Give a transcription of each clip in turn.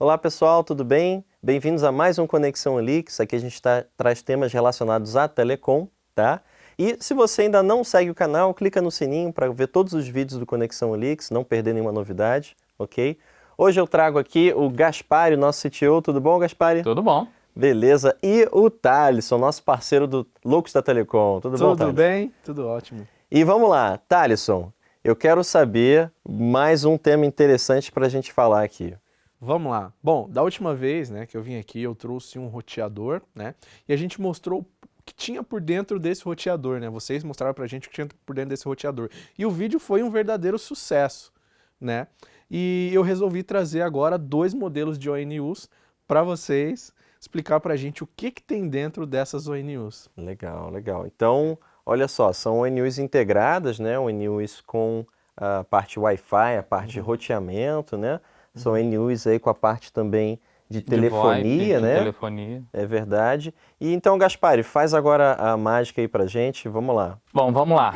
Olá pessoal, tudo bem? Bem-vindos a mais um Conexão Elix. Aqui a gente traz temas relacionados à telecom, tá? E se você ainda não segue o canal, clica no sininho para ver todos os vídeos do Conexão Elix, não perder nenhuma novidade, ok? Hoje eu trago aqui o Gaspari, nosso CTO. Tudo bom, Gaspari? Tudo bom. Beleza. E o Thalisson, nosso parceiro do Loucos da Telecom. Tudo bom, Thalisson? Tudo bem? Tudo ótimo. E vamos lá, Thalisson, eu quero saber mais um tema interessante para a gente falar aqui. Vamos lá. Bom, da última vez, né, que eu vim aqui, eu trouxe um roteador, né, e a gente mostrou o que tinha por dentro desse roteador, né, vocês mostraram pra gente o que tinha por dentro desse roteador. E o vídeo foi um verdadeiro sucesso, né, e eu resolvi trazer agora dois modelos de ONUs para vocês explicar pra gente o que tem dentro dessas ONUs. Legal, legal. Então, olha só, são ONUs integradas, né, ONUs com a parte Wi-Fi, a parte de roteamento, né, são ONUs aí com a parte também de telefonia, VoIP, né? telefonia. É verdade. E então, Gaspari, faz agora a mágica aí pra gente, vamos lá. Bom, vamos lá.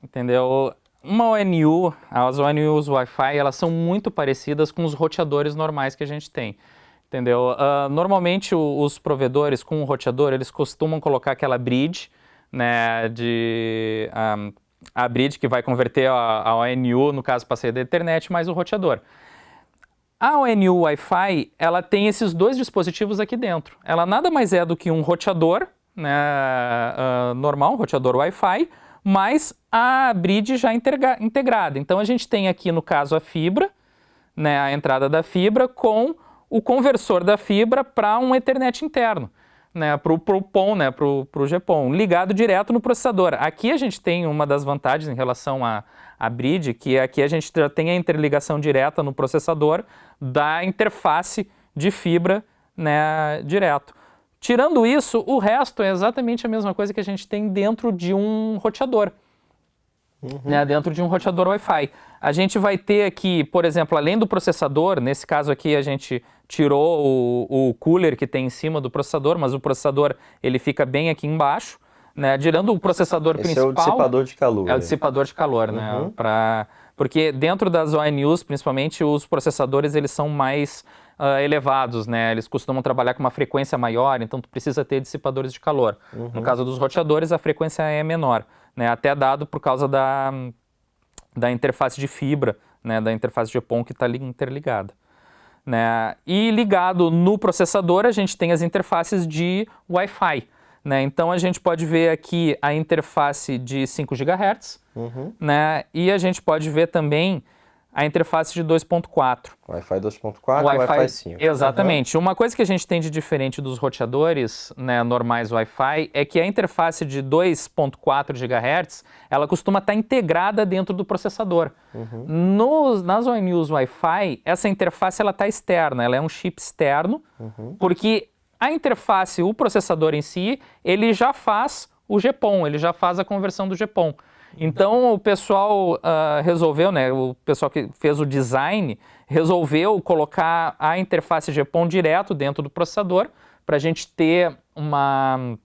Entendeu? Uma ONU, as ONUs Wi-Fi, elas são muito parecidas com os roteadores normais que a gente tem. Entendeu? Normalmente os provedores com o roteador, eles costumam colocar aquela bridge, né, a bridge que vai converter a ONU, no caso, para sair da internet, mais o roteador. A ONU Wi-Fi, ela tem esses dois dispositivos aqui dentro. Ela nada mais é do que um roteador, né, normal, um roteador Wi-Fi, mais a bridge já integrada. Então a gente tem aqui, no caso, a fibra, né, a entrada da fibra com o conversor da fibra para um Ethernet interno, né, para o PON, né, para o GPON, ligado direto no processador. Aqui a gente tem uma das vantagens em relação à bridge, que aqui a gente já tem a interligação direta no processador da interface de fibra, né, direto. Tirando isso, o resto é exatamente a mesma coisa que a gente tem dentro de um roteador. Né, dentro de um roteador Wi-Fi. A gente vai ter aqui, por exemplo, além do processador, nesse caso aqui a gente tirou o cooler que tem em cima do processador, mas o processador ele fica bem aqui embaixo, né, tirando o processador principal. Esse é o dissipador de calor. É o dissipador de calor, né, porque dentro das ONUs, principalmente, os processadores eles são mais elevados, né, eles costumam trabalhar com uma frequência maior, então tu precisa ter dissipadores de calor. No caso dos roteadores, a frequência é menor, né, até dado por causa da interface de fibra, né, da interface de GPON que está interligada. Né? E ligado no processador, a gente tem as interfaces de Wi-Fi. Né? Então, a gente pode ver aqui a interface de 5 GHz, né? E a gente pode ver também a interface de 2.4. Wi-Fi 2.4 e Wi-Fi 5. Exatamente. Uma coisa que a gente tem de diferente dos roteadores, né, normais Wi-Fi é que a interface de 2.4 GHz, ela costuma estar integrada dentro do processador. Nas ONUs Wi-Fi, essa interface está externa, ela é um chip externo, porque a interface, o processador em si, ele já faz o GPON, ele já faz a conversão do GPON. Então o pessoal resolveu, né, o pessoal que fez o design, resolveu colocar a interface GPON direto dentro do processador para a gente ter uma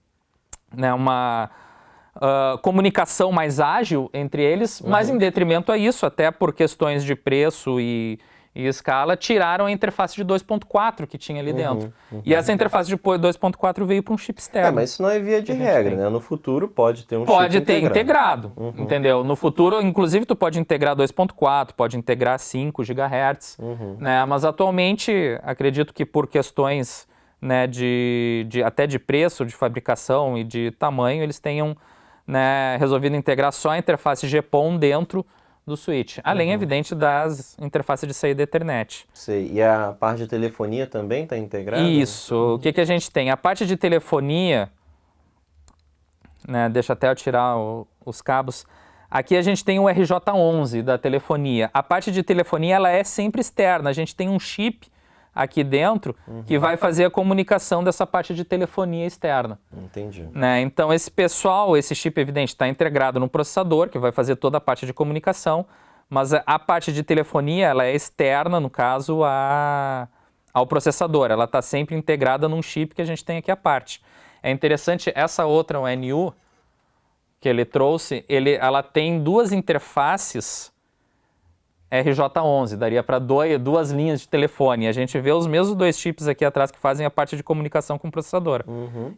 comunicação mais ágil entre eles, mas em detrimento a isso, até por questões de preço e escala, tiraram a interface de 2.4 que tinha ali dentro. E essa interface de 2.4 veio para um chip externo. Mas isso não é via de regra, né? No futuro pode ter um chip Pode ter integrado, entendeu? No futuro, inclusive, tu pode integrar 2.4, pode integrar 5 GHz, né? Mas atualmente, acredito que por questões, né, até de preço, de fabricação e de tamanho, eles tenham, né, resolvido integrar só a interface GPON dentro do switch, além, evidente, das interfaces de saída Ethernet. Sei. E a parte de telefonia também está integrada? Isso. O que a gente tem? A parte de telefonia, né, deixa até eu tirar os cabos. Aqui a gente tem o RJ11 da telefonia. A parte de telefonia ela é sempre externa. A gente tem um chip aqui dentro que vai fazer a comunicação dessa parte de telefonia externa. Entendi. Né? Então esse chip evidente está integrado no processador, que vai fazer toda a parte de comunicação, mas a parte de telefonia ela é externa, no caso, ao processador. Ela está sempre integrada num chip que a gente tem aqui à parte. É interessante, essa outra ONU que ele trouxe, ela tem duas interfaces RJ11, daria para duas linhas de telefone. A gente vê os mesmos 2 chips aqui atrás que fazem a parte de comunicação com o processador.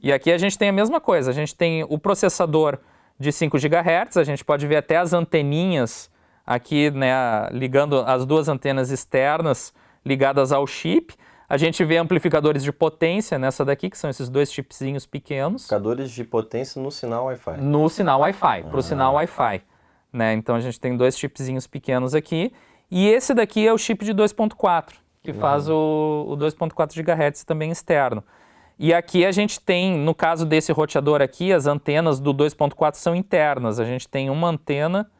E aqui a gente tem a mesma coisa, a gente tem o processador de 5 GHz, a gente pode ver até as anteninhas aqui, né, ligando as 2 antenas externas ligadas ao chip. A gente vê amplificadores de potência nessa daqui, que são esses 2 chipzinhos pequenos. Amplificadores de potência no sinal Wi-Fi. No sinal Wi-Fi, para o sinal Wi-Fi. Né? Então a gente tem 2 chipzinhos pequenos aqui. E esse daqui é o chip de 2.4, que faz o 2.4 GHz também externo. E aqui a gente tem, no caso desse roteador aqui, as antenas do 2.4 são internas. A gente tem uma antena,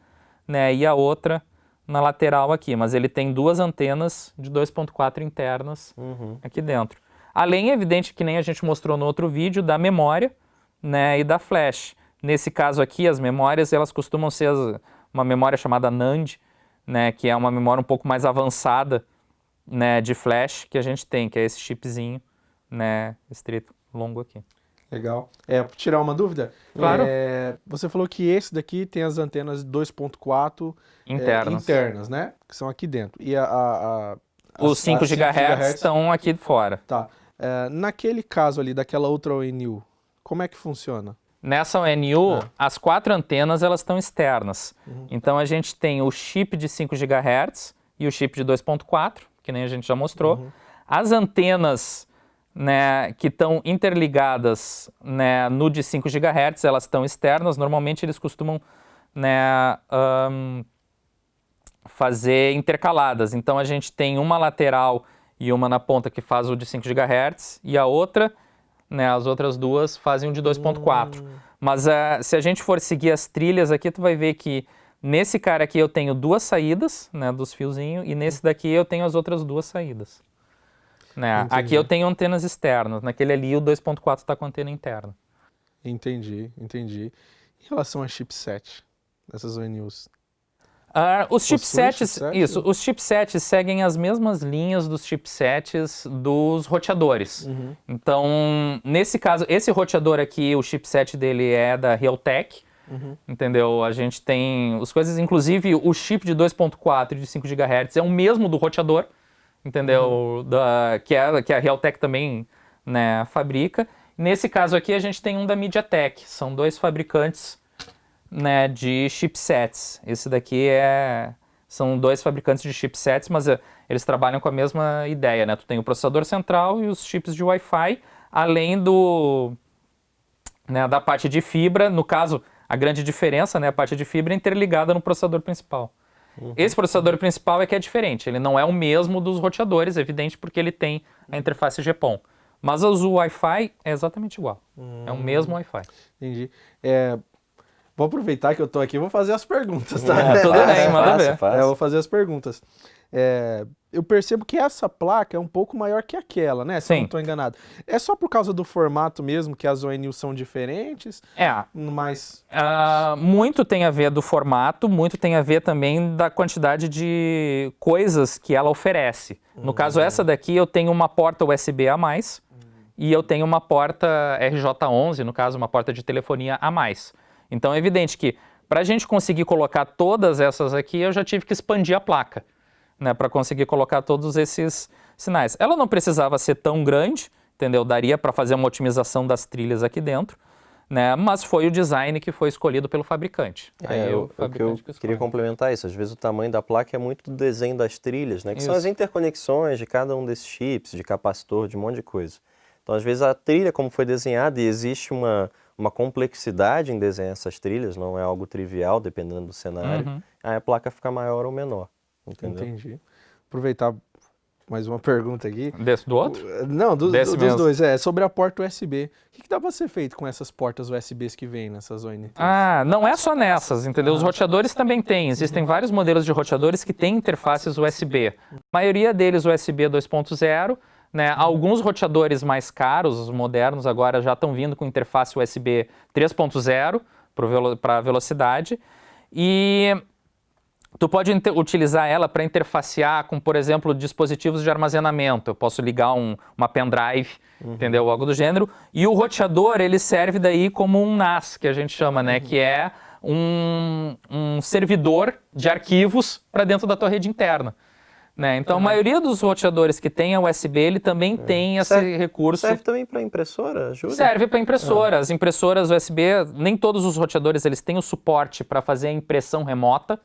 né, e a outra na lateral aqui, mas ele tem 2 antenas de 2.4 internas aqui dentro. Além, é evidente, que nem a gente mostrou no outro vídeo, da memória, né, e da flash. Nesse caso aqui, as memórias, elas costumam ser uma memória chamada NAND, né, que é uma memória um pouco mais avançada, né, de flash que a gente tem, que é esse chipzinho, né, estrito, longo aqui. Legal. Tirar uma dúvida? Claro. Você falou que esse daqui tem as antenas 2.4 internas, né? Que são aqui dentro. E os 5 GHz estão aqui fora. Tá. Naquele caso ali, daquela outra ONU, como é que funciona? Nessa ONU, as 4 antenas elas estão externas. Então a gente tem o chip de 5 GHz e o chip de 2.4, que nem a gente já mostrou. As antenas, né, que estão interligadas, né, no de 5 GHz, elas estão externas. Normalmente eles costumam, né, fazer intercaladas. Então a gente tem uma lateral e uma na ponta que faz o de 5 GHz e a outra, né, as outras 2 fazem o de 2.4. Mas se a gente for seguir as trilhas aqui, tu vai ver que nesse cara aqui eu tenho 2 saídas, né, dos fiozinhos, e nesse daqui eu tenho as outras 2 saídas. Né? Aqui eu tenho antenas externas, naquele ali o 2.4 está com antena interna. Entendi. Em relação a chipset dessas ONUs? Os chipsets, os chipsets seguem as mesmas linhas dos chipsets dos roteadores. Então, nesse caso, esse roteador aqui, o chipset dele é da Realtek, entendeu? A gente tem as coisas, inclusive o chip de 2.4 e de 5 GHz é o mesmo do roteador, entendeu? Que a Realtek também, né, fabrica. Nesse caso aqui a gente tem um da MediaTek, são 2 fabricantes, né, de chipsets. Esse daqui são 2 fabricantes de chipsets, mas eles trabalham com a mesma ideia, né? Tu tem o processador central e os chips de Wi-Fi, além né, da parte de fibra. No caso, a grande diferença, né, a parte de fibra é interligada no processador principal. Esse processador principal é que é diferente, ele não é o mesmo dos roteadores, é evidente, porque ele tem a interface GPON. Mas o Wi-Fi é exatamente igual, é o mesmo Wi-Fi. Entendi. Vou aproveitar que eu tô aqui e vou fazer as perguntas, tá? Tudo bem, manda ver. Eu vou fazer as perguntas. Eu percebo que essa placa é um pouco maior que aquela, né? Se eu não estou enganado. É só por causa do formato mesmo que as ONUs são diferentes? Mas... muito tem a ver do formato, muito tem a ver também da quantidade de coisas que ela oferece. No caso, essa daqui eu tenho uma porta USB a mais e eu tenho uma porta RJ11, no caso, uma porta de telefonia a mais. Então é evidente que para a gente conseguir colocar todas essas aqui, eu já tive que expandir a placa, né, para conseguir colocar todos esses sinais. Ela não precisava ser tão grande, entendeu? Daria para fazer uma otimização das trilhas aqui dentro, né? Mas foi o design que foi escolhido pelo fabricante. Eu queria complementar isso. Às vezes o tamanho da placa é muito do desenho das trilhas, né? Que são as interconexões de cada um desses chips, de capacitor, de um monte de coisa. Então, às vezes a trilha, como foi desenhada, e existe uma complexidade em desenhar essas trilhas, não é algo trivial, dependendo do cenário, aí a placa fica maior ou menor. Entendeu? Entendi. Aproveitar mais uma pergunta aqui. Do outro? Não, dos dois. Sobre a porta USB. O que dá para ser feito com essas portas USBs que vêm nessas ONTs? Não é só nessas, entendeu? Os roteadores também têm. Existem vários modelos de roteadores que têm interfaces USB. A maioria deles USB 2.0, né? Alguns roteadores mais caros, os modernos agora já estão vindo com interface USB 3.0 para velocidade. E tu pode utilizar ela para interfacear com, por exemplo, dispositivos de armazenamento. Eu posso ligar uma pendrive, entendeu? Algo do gênero. E o roteador, ele serve daí como um NAS, que a gente chama, né? Que é um um servidor de arquivos para dentro da tua rede interna. Né? Então, a maioria dos roteadores que tem a USB, ele também tem esse recurso. Serve também para impressora? Ajuda? Serve para impressora. As impressoras USB, nem todos os roteadores eles têm o suporte para fazer a impressão remota,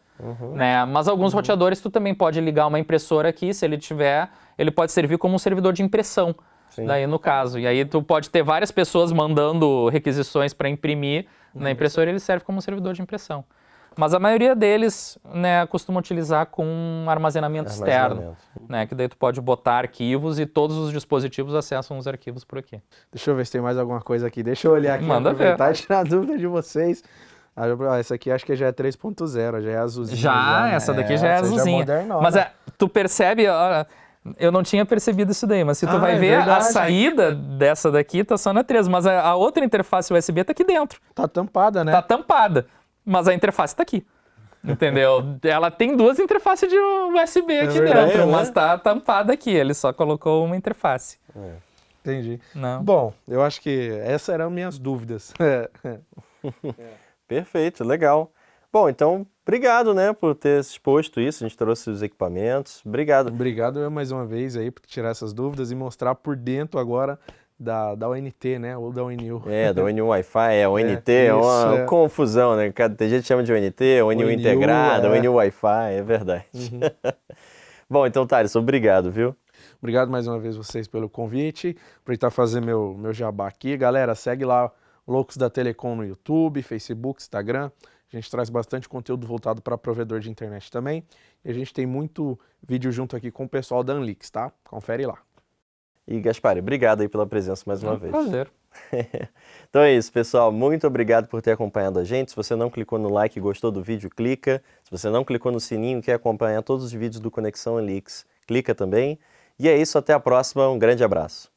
né? Mas alguns roteadores tu também pode ligar uma impressora aqui, se ele tiver, ele pode servir como um servidor de impressão. Sim. Daí no caso. E aí tu pode ter várias pessoas mandando requisições para imprimir na impressora, ele serve como um servidor de impressão. Mas a maioria deles, né, costuma utilizar com armazenamento externo, né, que daí tu pode botar arquivos e todos os dispositivos acessam os arquivos por aqui. Deixa eu ver se tem mais alguma coisa aqui. Deixa eu olhar aqui, aproveitar e tirar a dúvida de vocês. Essa aqui acho que já é 3.0, já é azulzinha. Já, né? essa daqui já é azulzinha. Mas tu percebe, olha, eu não tinha percebido isso daí, mas se tu vai ver a saída dessa daqui tá só na 3, mas a outra interface USB tá aqui dentro. Tá tampada, né? Tá tampada. Mas a interface está aqui, entendeu? Ela tem duas interfaces de USB aqui dentro, mas está tampada aqui. Ele só colocou uma interface. Entendi. Não. Bom, eu acho que essas eram minhas dúvidas. Perfeito, legal. Bom, então, obrigado, né, por ter exposto isso. A gente trouxe os equipamentos. Obrigado. Obrigado eu mais uma vez aí por tirar essas dúvidas e mostrar por dentro agora da ONT, né? Ou da ONU. Da ONU Wi-Fi, ONT, é uma confusão, né? Tem gente que chama de ONT, ONU integrada, ONU Wi-Fi, é verdade. Bom, então, Thales, obrigado, viu? Obrigado mais uma vez vocês pelo convite. Aproveitar e fazer meu jabá aqui. Galera, segue lá Loucos da Telecom no YouTube, Facebook, Instagram. A gente traz bastante conteúdo voltado para provedor de internet também. E a gente tem muito vídeo junto aqui com o pessoal da Anlix, tá? Confere lá. E Gaspari, obrigado aí pela presença mais uma vez. Prazer. Então é isso, pessoal. Muito obrigado por ter acompanhado a gente. Se você não clicou no like e gostou do vídeo, clica. Se você não clicou no sininho e quer acompanhar todos os vídeos do Conexão Anlix, clica também. E é isso, até a próxima. Um grande abraço.